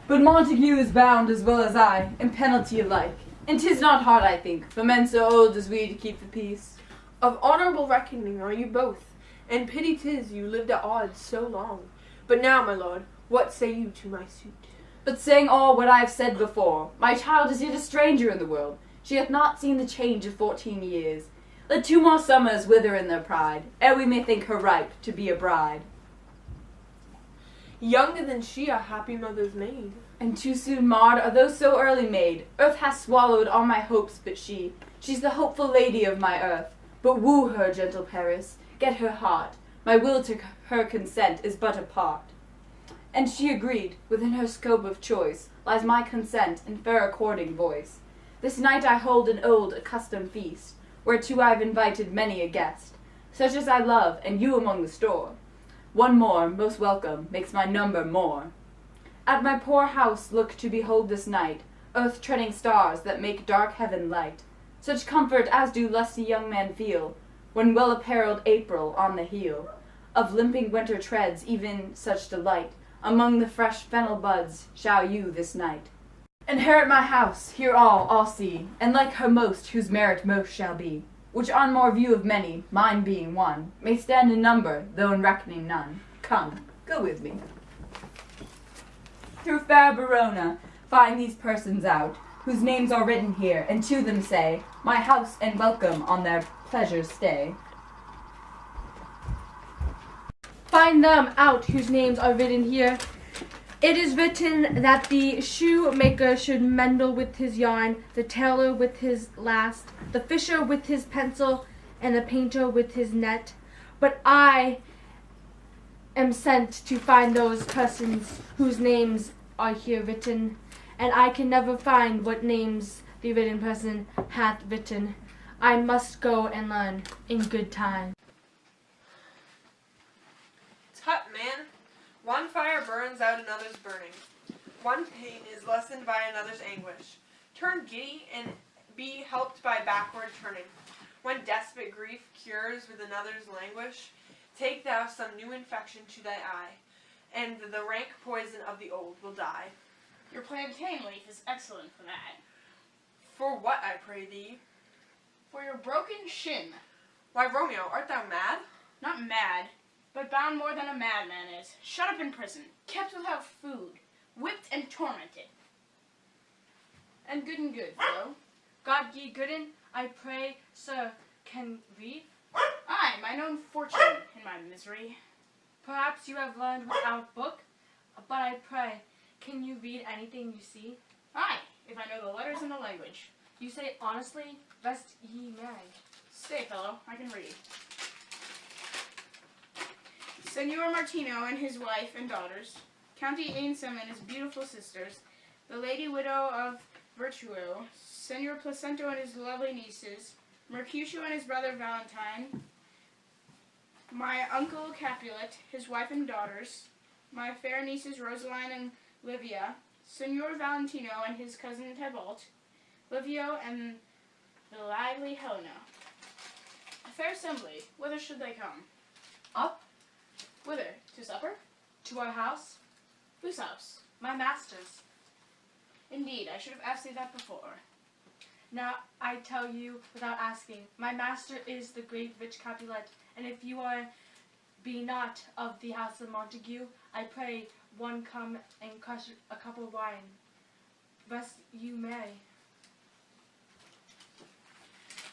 But Montague is bound as well as I, in penalty alike. And 'tis not hard, I think, for men so old as we to keep the peace. Of honourable reckoning are you both, and pity 'tis you lived at odds so long. But now, my lord, what say you to my suit? But saying all what I have said before, my child is yet a stranger in the world. She hath not seen the change of 14 years. Let 2 more summers wither in their pride, ere we may think her ripe to be a bride. Younger than she a happy mother's maid. And too soon marred are those so early made. Earth hath swallowed all my hopes but she. She's the hopeful lady of my earth. But woo her, gentle Paris, get her heart. My will to her consent is but a part. And she agreed, within her scope of choice lies my consent in fair according voice. This night I hold an old accustomed feast, whereto I've invited many a guest, such as I love, and you among the store. One more, most welcome, makes my number more. At my poor house look to behold this night, earth-treading stars that make dark heaven light, such comfort as do lusty young men feel, when well-apparelled April on the heel of limping winter treads, even such delight among the fresh fennel buds shall you this night. And here at my house, here all see, and like her most, whose merit most shall be, which on more view of many, mine being one, may stand in number, though in reckoning none. Come, go with me. Through fair Verona, find these persons out, whose names are written here, and to them say, my house and welcome on their pleasures stay. Find them out whose names are written here. It is written that the shoemaker should mendle with his yarn, the tailor with his last, the fisher with his pencil, and the painter with his net. But I am sent to find those persons whose names are here written, and I can never find what names the written person hath written. I must go and learn in good time. Tut, man! One fire burns out another's burning. One pain is lessened by another's anguish. Turn giddy and be helped by backward turning. When despot grief cures with another's languish, take thou some new infection to thy eye, and the rank poison of the old will die. Your plantain leaf is excellent for that. For what, I pray thee? For your broken shin. Why, Romeo, art thou mad? Not mad, but bound more than a madman is. Shut up in prison, kept without food, whipped and tormented. And good, fellow. God ye gooden, I pray, sir, can read? Aye, mine own fortune in my misery. Perhaps you have learned without book, but I pray, can you read anything you see? Aye, if I know the letters and the language. You say honestly, best ye may. Stay, fellow, I can read. Senor Martino and his wife and daughters, County Ainsome and his beautiful sisters, the lady widow of Virtuo, Senor Placento and his lovely nieces, Mercutio and his brother Valentine, my uncle Capulet, his wife and daughters, my fair nieces Rosaline and Livia, Senor Valentino and his cousin Tybalt, Livio and the lively Helena. A fair assembly, whither should they come? Up Whither? To supper? to our house, Whose house? my master's. Indeed, I should have asked thee that before. Now I tell you without asking, my master is the great rich Capulet, and if you be not of the house of Montague, I pray one come and crush a cup of wine. Best you may.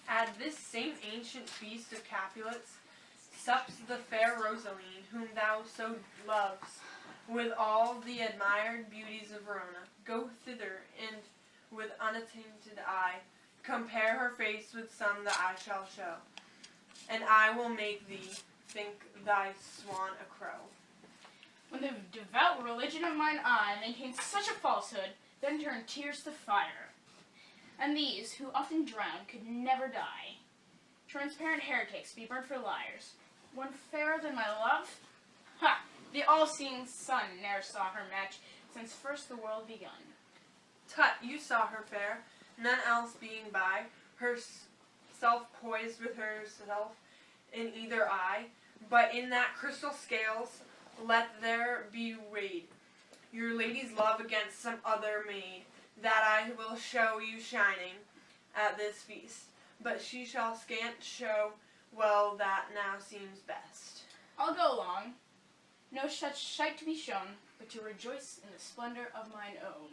At this same ancient feast of Capulets sups the fair Rosaline, whom thou so loves, with all the admired beauties of Verona. Go thither, and with unattainted eye compare her face with some that I shall show, and I will make thee think thy swan a crow. When the devout religion of mine eye maintains such a falsehood, then turn tears to fire. And these, who often drown, could never die. Transparent heretics be burnt for liars. One fairer than my love? Ha! The all-seeing sun ne'er saw her match since first the world begun. Tut, you saw her fair, none else being by, herself poised with herself in either eye, but in that crystal scales let there be weighed your lady's love against some other maid, that I will show you shining at this feast. But she shall scant show well that now seems best. I'll go along. No such sight to be shown, but to rejoice in the splendor of mine own.